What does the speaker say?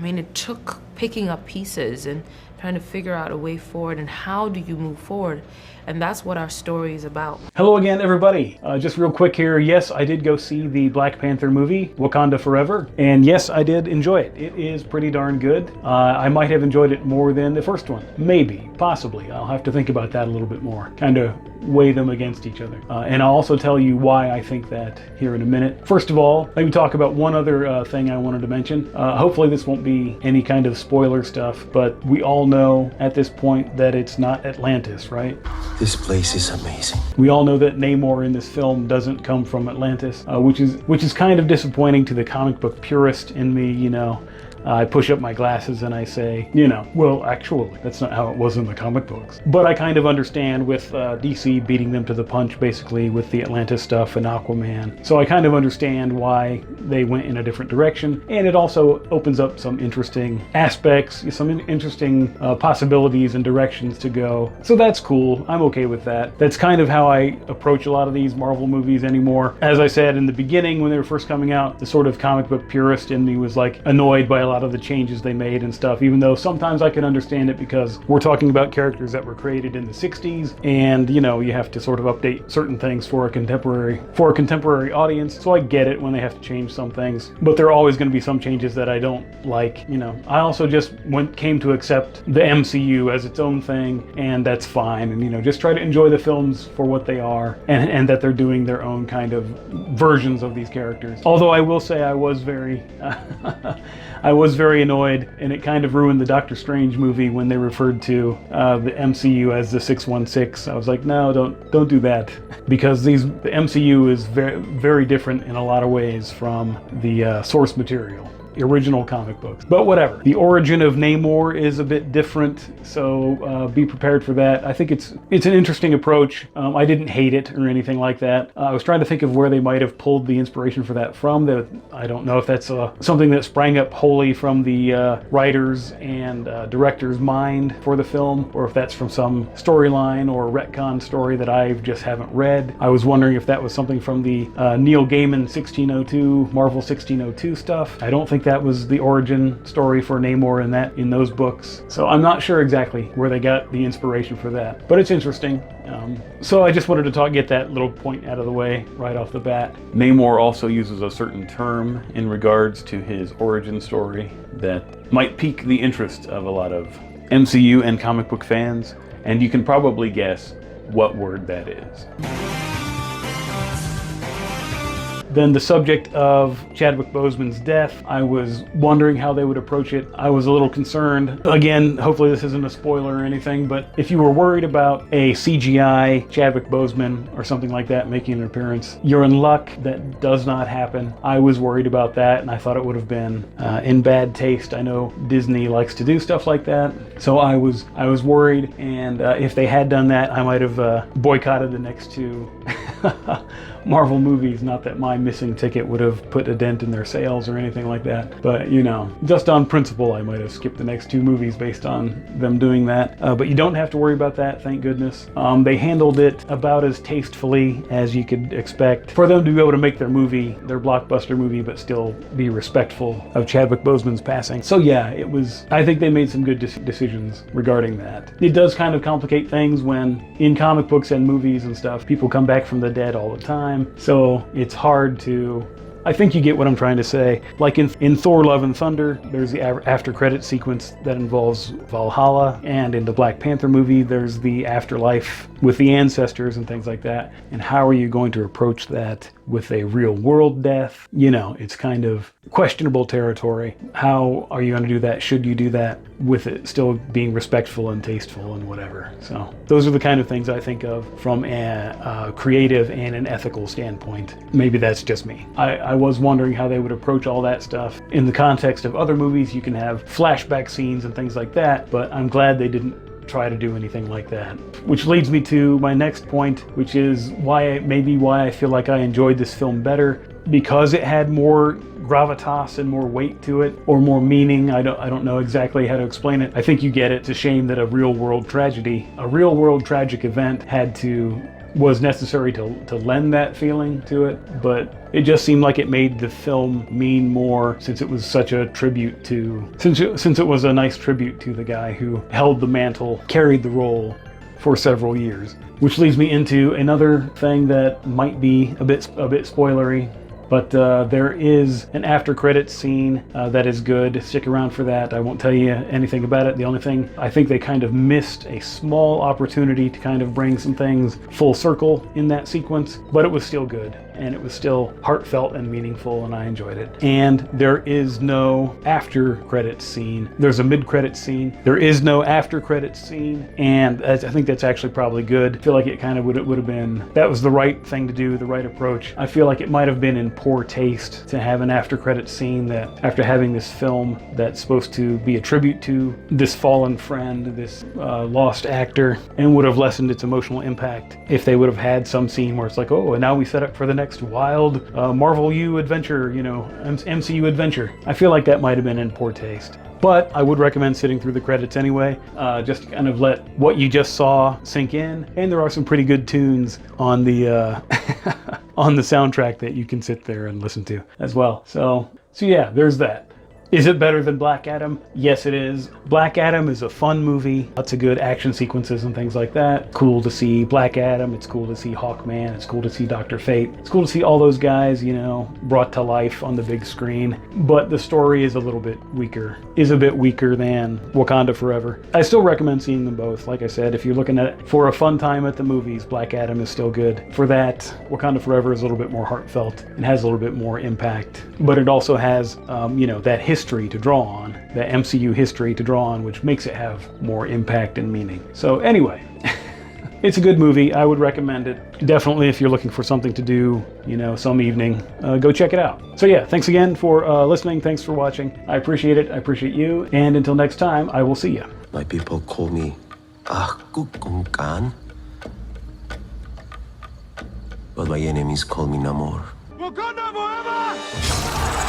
mean, it took picking up pieces and trying to figure out a way forward and how do you move forward. And that's what our story is about. Hello again, everybody. Just real quick here. Yes, I did go see the Black Panther movie, Wakanda Forever. And yes, I did enjoy it. It is pretty darn good. I might have enjoyed it more than the first one. Maybe, possibly. I'll have to think about that a little bit more. Kind of weigh them against each other. And I'll also tell you why I think that here in a minute. First of all, let me talk about one other thing I wanted to mention. Hopefully this won't be any kind of spoiler stuff, but we all know at this point that it's not Atlantis, right? This place is amazing. We all know that Namor in this film doesn't come from Atlantis, which is kind of disappointing to the comic book purist in me, you know. I push up my glasses and I say, you know, well, actually, that's not how it was in the comic books. But I kind of understand with DC beating them to the punch, basically, with the Atlantis stuff and Aquaman. So I kind of understand why they went in a different direction. And it also opens up some interesting aspects, some interesting possibilities and directions to go. So that's cool. I'm okay with that. That's kind of how I approach a lot of these Marvel movies anymore. As I said in the beginning, when they were first coming out, the sort of comic book purist in me was like annoyed by a lot of the changes they made and stuff, even though sometimes I can understand it because we're talking about characters that were created in the 60s, and you know, you have to sort of update certain things for a contemporary audience. So I get it when they have to change some things, but there are always going to be some changes that I don't like, you know. I also just came to accept the MCU as its own thing, and that's fine, and you know, just try to enjoy the films for what they are, and that they're doing their own kind of versions of these characters. Although I will say I was very very annoyed, and it kind of ruined the Doctor Strange movie when they referred to the MCU as the 616. I was like, no, don't do that, because the MCU is very, very different in a lot of ways from the source material, the original comic books. But whatever. The origin of Namor is a bit different, so be prepared for that. I think it's an interesting approach. I didn't hate it or anything like that. I was trying to think of where they might have pulled the inspiration for that from. I don't know if that's something that sprang up wholly from the writers and director's mind for the film, or if that's from some storyline or retcon story that I just haven't read. I was wondering if that was something from the Neil Gaiman 1602, Marvel 1602 stuff. I don't think that was the origin story for Namor in those books. So I'm not sure exactly where they got the inspiration for that, but it's interesting. So I just wanted to get that little point out of the way right off the bat. Namor also uses a certain term in regards to his origin story that might pique the interest of a lot of MCU and comic book fans, and you can probably guess what word that is. Then the subject of Chadwick Boseman's death, I was wondering how they would approach it. I was a little concerned. Again, hopefully this isn't a spoiler or anything, but if you were worried about a CGI Chadwick Boseman or something like that making an appearance, you're in luck. That does not happen. I was worried about that, and I thought it would have been in bad taste. I know Disney likes to do stuff like that, so I was worried, and if they had done that, I might have boycotted the next two Marvel movies. Not that my missing ticket would have put a dent in their sales or anything like that, but you know, just on principle I might have skipped the next two movies based on them doing that. But you don't have to worry about that, thank goodness. They handled it about as tastefully as you could expect for them to be able to make their blockbuster movie, but still be respectful of Chadwick Boseman's passing. So yeah, I think they made some good decisions regarding that. It does kind of complicate things when in comic books and movies and stuff, people come back from the dead all the time. So it's hard to, I think you get what I'm trying to say. Like in Thor Love and Thunder, there's the after credit sequence that involves Valhalla, and in the Black Panther movie, there's the afterlife with the ancestors and things like that. And how are you going to approach that with a real world death? You know, it's kind of questionable territory. How are you going to do that? Should you do that with it still being respectful and tasteful and whatever? So those are the kind of things I think of from a creative and an ethical standpoint. Maybe that's just me. I was wondering how they would approach all that stuff. In the context of other movies, you can have flashback scenes and things like that, but I'm glad they didn't try to do anything like that. Which leads me to my next point, which is why I feel like I enjoyed this film better, because it had more gravitas and more weight to it, or more meaning. I don't know exactly how to explain it. I think you get it. It's a shame that a real world tragic event had to was necessary to lend that feeling to it, but it just seemed like it made the film mean more since it was such a tribute to, since it was a nice tribute to the guy who held the mantle, carried the role for several years. Which leads me into another thing that might be a bit spoilery. But there is an after credits scene that is good. Stick around for that. I won't tell you anything about it. The only thing, I think they kind of missed a small opportunity to kind of bring some things full circle in that sequence, but it was still good. And it was still heartfelt and meaningful, and I enjoyed it. And there is no after credits scene. There's a mid-credits scene. There is no after credits scene, and I think that's actually probably good. I feel like it kind of would have been, that was the right thing to do, the right approach. I feel like it might have been in poor taste to have an after credits scene that, after having this film that's supposed to be a tribute to this fallen friend, this lost actor, and would have lessened its emotional impact if they would have had some scene where it's like, oh, and now we set up for the next wild Marvel U adventure, MCU adventure. I feel like that might have been in poor taste. But I would recommend sitting through the credits anyway, just to kind of let what you just saw sink in. And there are some pretty good tunes on the on the soundtrack that you can sit there and listen to as well. So yeah, there's that. Is it better than Black Adam? Yes, it is. Black Adam is a fun movie. Lots of good action sequences and things like that. Cool to see Black Adam. It's cool to see Hawkman. It's cool to see Dr. Fate. It's cool to see all those guys, brought to life on the big screen. But the story is a bit weaker than Wakanda Forever. I still recommend seeing them both. Like I said, if you're looking at it for a fun time at the movies, Black Adam is still good. For that, Wakanda Forever is a little bit more heartfelt and has a little bit more impact. But it also has, that history to draw on, the MCU history to draw on, which makes it have more impact and meaning. So anyway, it's a good movie. I would recommend it. Definitely if you're looking for something to do, some evening, go check it out. So yeah, thanks again for listening. Thanks for watching. I appreciate it. I appreciate you. And until next time, I will see you. My people call me Kung, but my enemies call me Namor. Wakanda Forever!